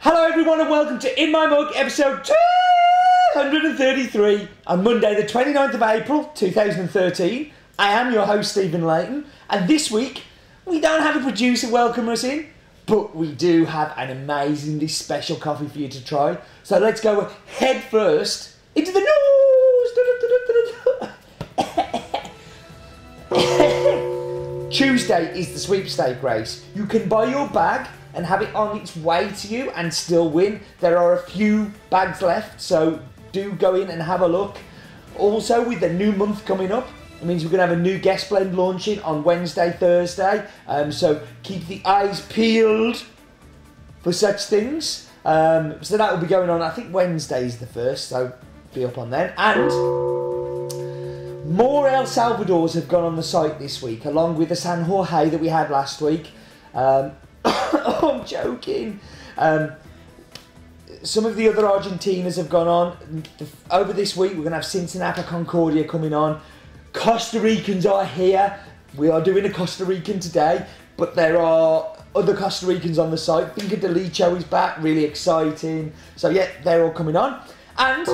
Hello everyone and welcome to In My Mug episode 233 on Monday the 29th of April 2013. I am your host Stephen Layton, and this week we don't have a producer welcome us in, but we do have an amazingly special coffee for you to try. So let's go head first into the news. Tuesday is the sweepstake race. You can buy your bag and have it on its way to you and still win. There are a few bags left, so do go in and have a look. Also, with the new month coming up, it means we're going to have a new guest blend launching on Wednesday, Thursday, so keep the eyes peeled for such things. So that will be going on, I think Wednesday is the first, so be up on then. And more El Salvadors have gone on the site this week, along with the San Jorge that we had last week. I'm joking. Some of the other Argentinas have gone on. Over this week, we're going to have Cincinnati Concordia coming on. Costa Ricans are here. We are doing a Costa Rican today, but there are other Costa Ricans on the site. Finca de Licho is back, really exciting. So yeah, they're all coming on. And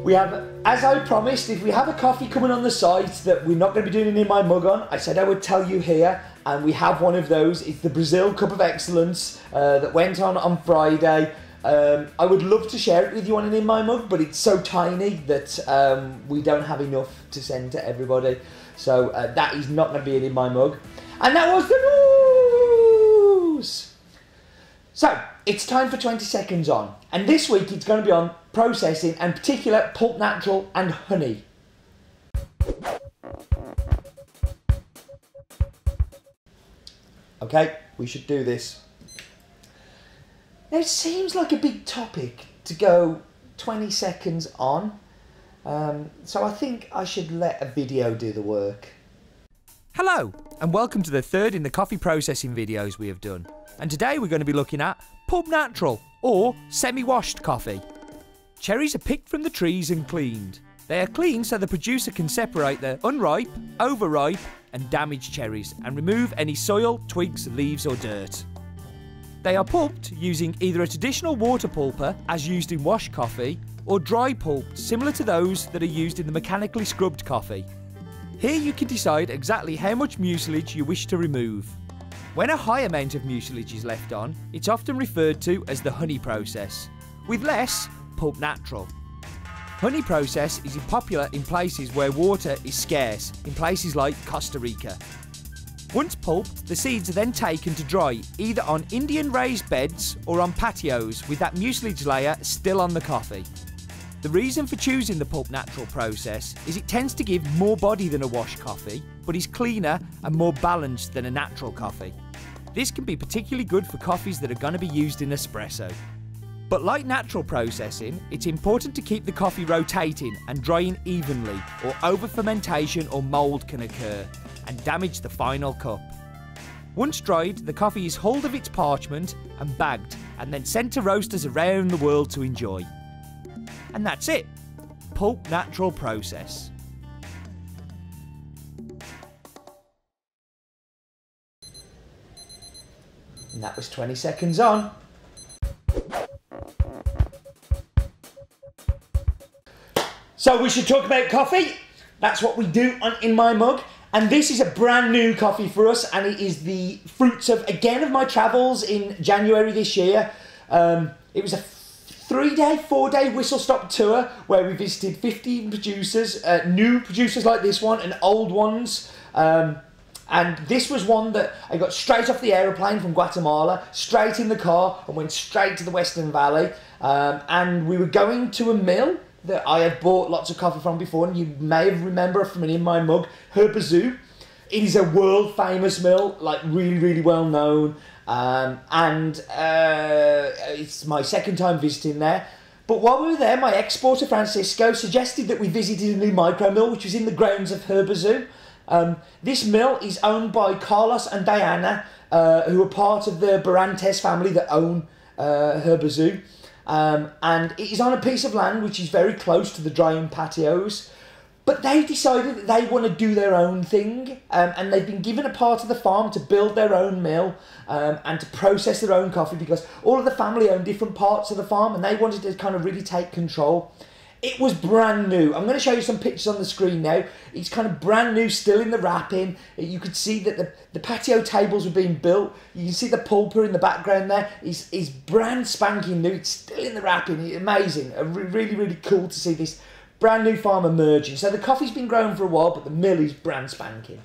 we have, as I promised, if we have a coffee coming on the site that we're not going to be doing In My Mug on, I said I would tell you here. And we have one of those. It's the Brazil Cup of Excellence that went on Friday. I would love to share it with you on an In My Mug, but it's so tiny that we don't have enough to send to everybody. So that is not going to be an In My Mug. And that was the news! So, it's time for 20 seconds on. And this week it's going to be on processing, and particular Pulp Natural and honey. Okay, we should do this. Now, it seems like a big topic to go 20 seconds on, so I think I should let a video do the work. Hello, and welcome to the third in the coffee processing videos we have done. And today we're going to be looking at Pulp Natural, or semi-washed coffee. Cherries are picked from the trees and cleaned. They are cleaned so the producer can separate the unripe, overripe, and damaged cherries and remove any soil, twigs, leaves or dirt. They are pulped using either a traditional water pulper as used in washed coffee or dry pulped similar to those that are used in the mechanically scrubbed coffee. Here you can decide exactly how much mucilage you wish to remove. When a high amount of mucilage is left on, it's often referred to as the honey process. With less, Pulp Natural. Honey process is popular in places where water is scarce, in places like Costa Rica. Once pulped, the seeds are then taken to dry, either on Indian raised beds or on patios with that mucilage layer still on the coffee. The reason for choosing the Pulp Natural process is it tends to give more body than a washed coffee, but is cleaner and more balanced than a natural coffee. This can be particularly good for coffees that are going to be used in espresso. But like natural processing, it's important to keep the coffee rotating and drying evenly, or over-fermentation or mould can occur and damage the final cup. Once dried, the coffee is hauled of its parchment and bagged and then sent to roasters around the world to enjoy. And that's it. Pulp Natural process. And that was 20 seconds on. So we should talk about coffee. That's what we do on In My Mug. And this is a brand new coffee for us, and it is the fruits of, again, of my travels in January this year. It was a 4-day whistle-stop tour where we visited 15 producers, new producers like this one and old ones. And this was one that I got straight off the aeroplane from Guatemala, straight in the car, and went straight to the Western Valley. And we were going to a mill that I have bought lots of coffee from before, and you may have remembered from an In My Mug, Herbazoo. It is a world famous mill, like really, really well known, and it's my second time visiting there. But while we were there, my exporter Francisco suggested that we visited a new micro mill, which was in the grounds of Herbazoo. This mill is owned by Carlos and Diana, who are part of the Barantes family that own Herbazoo. And it is on a piece of land which is very close to the drying patios. But they decided that they want to do their own thing, and they've been given a part of the farm to build their own mill and to process their own coffee, because all of the family own different parts of the farm and they wanted to kind of really take control. It was brand new. I'm going to show you some pictures on the screen now. It's kind of brand new, still in the wrapping. You could see that the patio tables were being built. You can see the pulper in the background there. It's brand spanking new. It's still in the wrapping. It's amazing. Really, really cool to see this brand new farm emerging. So the coffee's been grown for a while, but the mill is brand spanking.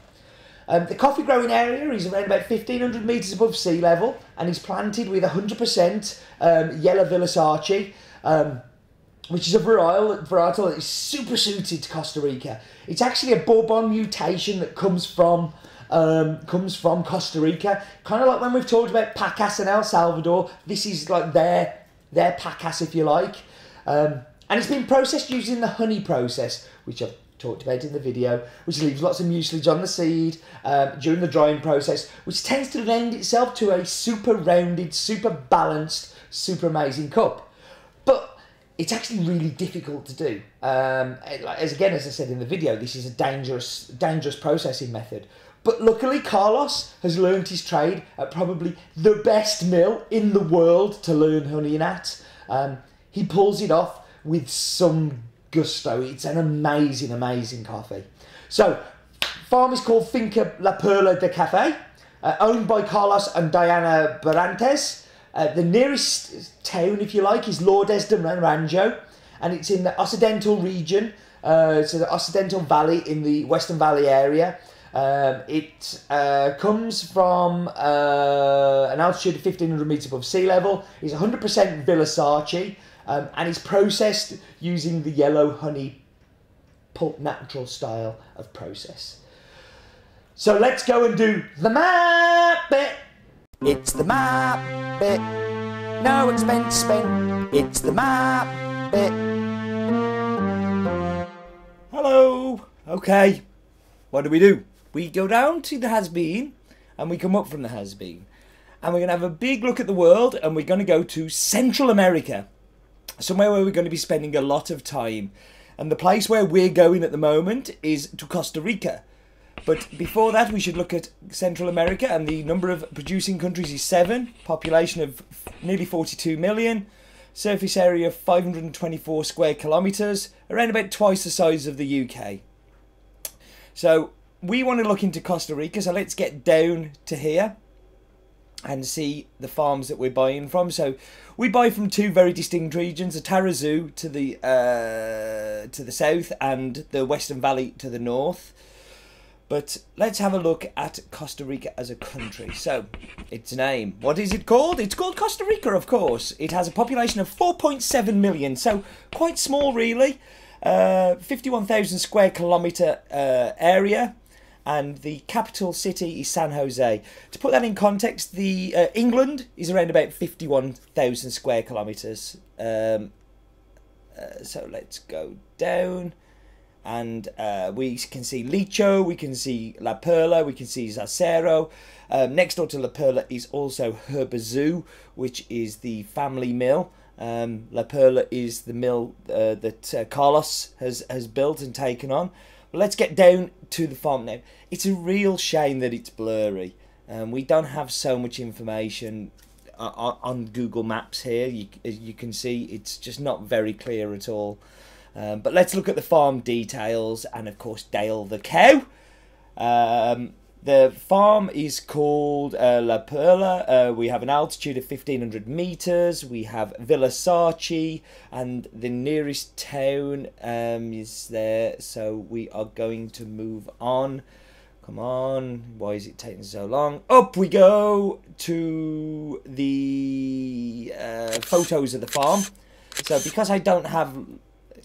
The coffee growing area is around about 1,500 metres above sea level, and is planted with 100% yellow Villasarci, which is a varietal that is super suited to Costa Rica. It's actually a Bourbon mutation that comes from Costa Rica. Kind of like when we've talked about Pacas in El Salvador, this is like their Pacas, if you like. And it's been processed using the honey process, which I've talked about in the video, which leaves lots of mucilage on the seed during the drying process, which tends to lend itself to a super rounded, super balanced, super amazing cup. But it's actually really difficult to do. As I said in the video, this is a dangerous processing method. But luckily, Carlos has learned his trade at probably the best mill in the world to learn honeying at. He pulls it off with some gusto. It's an amazing, amazing coffee. So, farm is called Finca La Perla de Café, owned by Carlos and Diana Barantes. The nearest town, if you like, is Lourdes de Ranjo, and it's in the Occidental region, so the Occidental Valley in the Western Valley area. It comes from an altitude of 1,500 metres above sea level. It's 100% Villasarci, and it's processed using the yellow honey Pulp Natural style of process. So let's go and do the map bit. It's the map bit. No expense spent. It's the map bit. Hello. Okay. What do? We go down to the has-been and we come up from the has-been. And we're going to have a big look at the world, and we're going to go to Central America. Somewhere where we're going to be spending a lot of time. And the place where we're going at the moment is to Costa Rica. But before that, we should look at Central America, and the number of producing countries is 7, population of nearly 42 million, surface area of 524 square kilometres, around about twice the size of the UK. So we want to look into Costa Rica, so let's get down to here and see the farms that we're buying from. So we buy from 2 very distinct regions, the Tarrazú to the south and the Western Valley to the north. But let's have a look at Costa Rica as a country. So, its name. What is it called? It's called Costa Rica, of course. It has a population of 4.7 million, so quite small, really. 51,000 square kilometre area, and the capital city is San Jose. To put that in context, the England is around about 51,000 square kilometres. So let's go down. And we can see Licho, we can see La Perla, we can see Zacero. Next door to La Perla is also Herbazoo, which is the family mill. La Perla is the mill that Carlos has built and taken on. But let's get down to the farm now. It's a real shame that it's blurry. We don't have so much information on Google Maps here. As you can see, it's just not very clear at all. But let's look at the farm details, and of course Dale the cow. The farm is called La Perla. We have an altitude of 1,500 metres. We have Villasarci, and the nearest town is there. So we are going to move on. Come on, why is it taking so long? Up we go to the photos of the farm. So because I don't have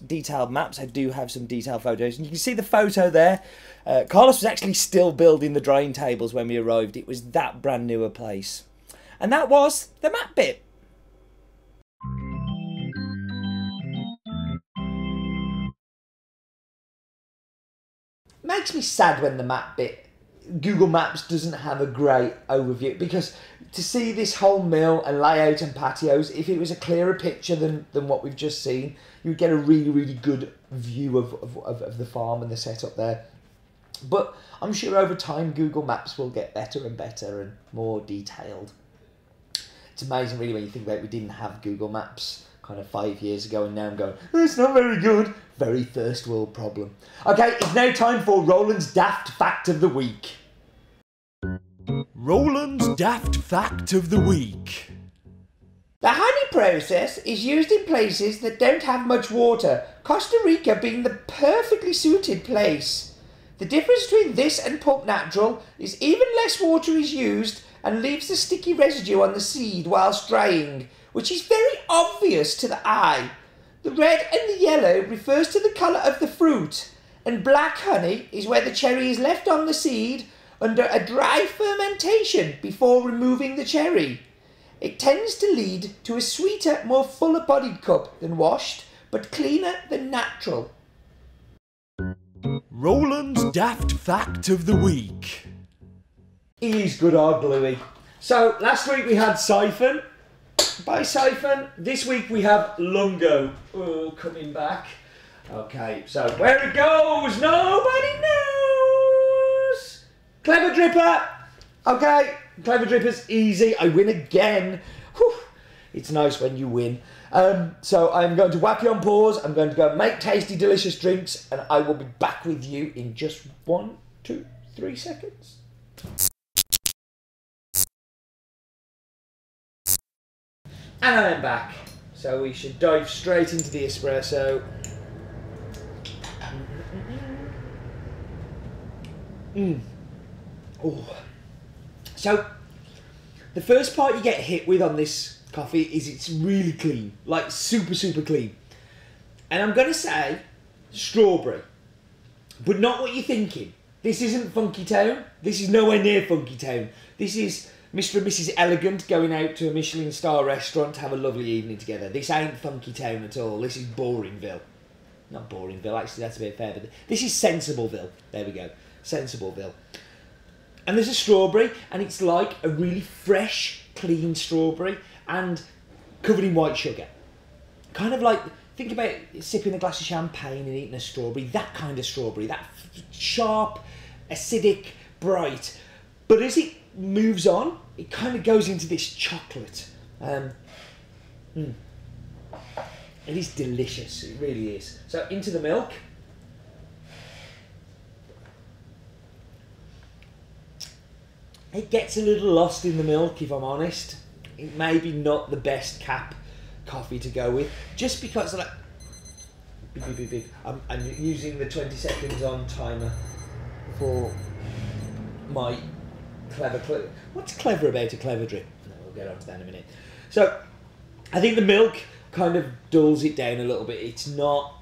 detailed maps, I do have some detailed photos, and you can see the photo there. Carlos was actually still building the drying tables when we arrived. It was that brand new a place. And that was the map bit. Makes me sad when the map bit, Google Maps doesn't have a great overview, because to see this whole mill and layout and patios, if it was a clearer picture than what we've just seen, you would get a really, really good view of the farm and the setup there. But I'm sure over time Google Maps will get better and better and more detailed. It's amazing really when you think about it, we didn't have Google Maps kind of 5 years ago, and now I'm going, oh, it's not very good. Very first world problem. Okay, it's now time for Roland's Daft Fact of the Week. Roland's Daft Fact of the Week. The honey process is used in places that don't have much water, Costa Rica being the perfectly suited place. The difference between this and Pulp Natural is even less water is used and leaves the sticky residue on the seed whilst drying, which is very obvious to the eye. The red and the yellow refers to the colour of the fruit, and black honey is where the cherry is left on the seed under a dry fermentation before removing the cherry. It tends to lead to a sweeter, more fuller-bodied cup than washed, but cleaner than natural. Roland's Daft Fact of the Week. He's good old Bluey. So, last week we had Siphon. By Siphon, this week we have Lungo. Oh, coming back. Okay, so where it goes, nobody knows. Clever Dripper. Okay, Clever Dripper's easy. I win again. Whew. It's nice when you win. So I'm going to whack you on pause. I'm going to go make tasty, delicious drinks, and I will be back with you in just 1, 2, 3 seconds. And I'm back. So we should dive straight into the espresso. Oh. So the first part you get hit with on this coffee is it's really clean, like super clean. And I'm going to say strawberry, but not what you're thinking. This isn't Funky Town. This is nowhere near Funky Town. This is Mr. and Mrs. Elegant going out to a Michelin star restaurant to have a lovely evening together. This ain't Funky Town at all. This is Boringville. Not Boringville, actually that's a bit fair, but this is Sensibleville. There we go, Sensibleville. And there's a strawberry, and it's like a really fresh, clean strawberry, and covered in white sugar. Kind of like, think about sipping a glass of champagne and eating a strawberry, that kind of strawberry, that sharp, acidic, bright. But as it moves on, it kind of goes into this chocolate. It is delicious, it really is. So into the milk. It gets a little lost in the milk, if I'm honest. It may be not the best cap coffee to go with, just because like I'm using the 20 seconds on timer for my clever. What's clever about a clever drip? No, we'll get on to that in a minute. So I think the milk kind of dulls it down a little bit. It's not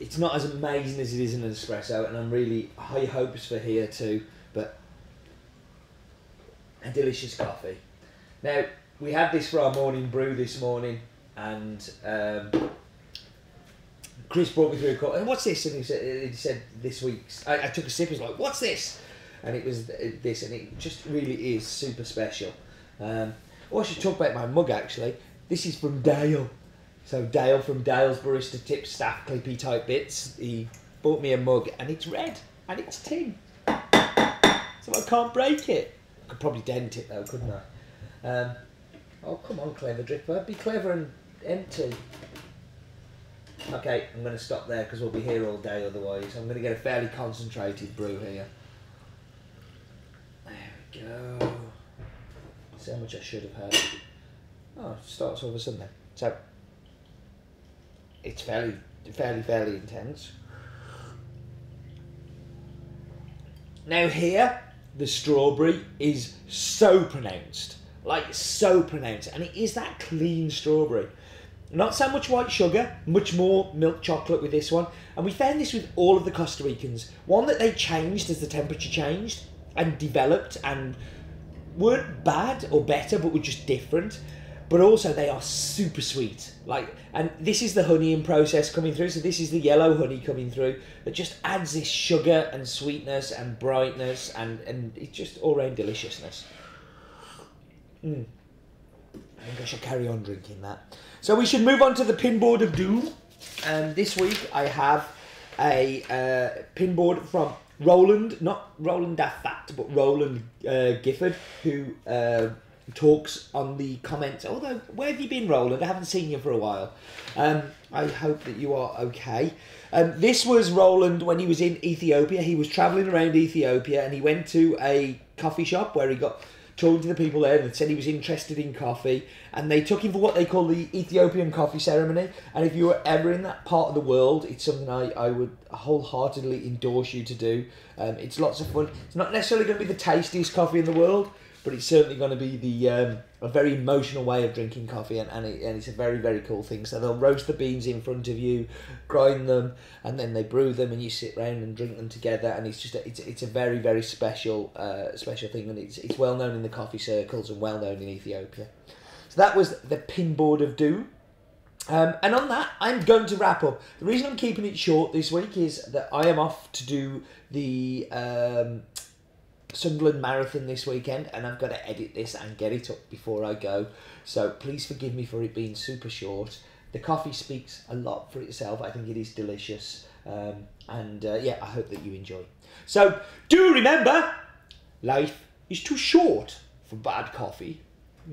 as amazing as it is in an espresso, and I'm really high hopes for here too. But a delicious coffee. Now, we had this for our morning brew this morning, and Chris brought me through a cup. And what's this? And he said this week's. I took a sip. I was like, what's this? And it was this, and it just really is super special. I should talk about my mug actually. This is from Dale. So Dale from Dale's Barista Tips Staff Clippy Type Bits. He bought me a mug, and it's red, and it's tin. So I can't break it. I could probably dent it though, couldn't I? Oh, come on, Clever Dripper. Be clever and empty. Okay, I'm going to stop there because we'll be here all day otherwise. I'm going to get a fairly concentrated brew here. There we go. So much I should have had. Oh, it starts all of a sudden then. So, it's fairly intense. Now here, the strawberry is so pronounced, like so pronounced, and it is that clean strawberry. Not so much white sugar, much more milk chocolate with this one. And we found this with all of the Costa Ricans. One, that they changed as the temperature changed and developed and weren't bad or better, but were just different. But also they are super sweet. And this is the honeying process coming through. So this is the yellow honey coming through that just adds this sugar and sweetness and brightness and it's just all round deliciousness. I think I should carry on drinking that. So we should move on to the pinboard of doom. This week I have a pinboard from Roland, not Roland Daft Fat, but Roland Gifford, who talks on the comments. Although, where have you been, Roland? I haven't seen you for a while. I hope that you are okay. This was Roland when he was in Ethiopia. He was travelling around Ethiopia and he went to a coffee shop where he got talking to the people there and said he was interested in coffee, and they took him for what they call the Ethiopian coffee ceremony. And if you were ever in that part of the world, it's something I would wholeheartedly endorse you to do. It's lots of fun. It's not necessarily going to be the tastiest coffee in the world, but it's certainly going to be the a very emotional way of drinking coffee, and it's a very, very cool thing. So they'll roast the beans in front of you, grind them, and then they brew them, and you sit around and drink them together. And it's just it's a very, very special special thing, and it's well known in the coffee circles and well known in Ethiopia. So that was the pinboard of doom. And on that, I'm going to wrap up. The reason I'm keeping it short this week is that I am off to do the Sunderland Marathon this weekend, and I've got to edit this and get it up before I go. So please forgive me for it being super short. The coffee speaks a lot for itself. I think it is delicious. Yeah, I hope that you enjoy. So do remember, life is too short for bad coffee.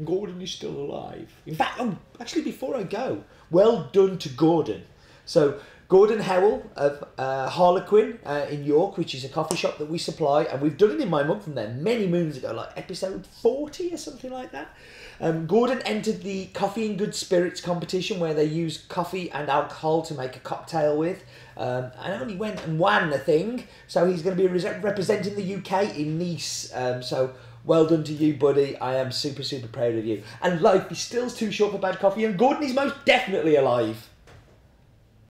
Gordon is still alive. In fact, actually, before I go, well done to Gordon. So Gordon Howell of Harlequin in York, which is a coffee shop that we supply, and we've done it in my mug from there many moons ago, like episode 40 or something like that. Gordon entered the Coffee and Good Spirits competition, where they use coffee and alcohol to make a cocktail with, and only went and won the thing. So he's going to be representing the UK in Nice. So well done to you, buddy. I am super, super proud of you. And life is still too short for bad coffee, and Gordon is most definitely alive.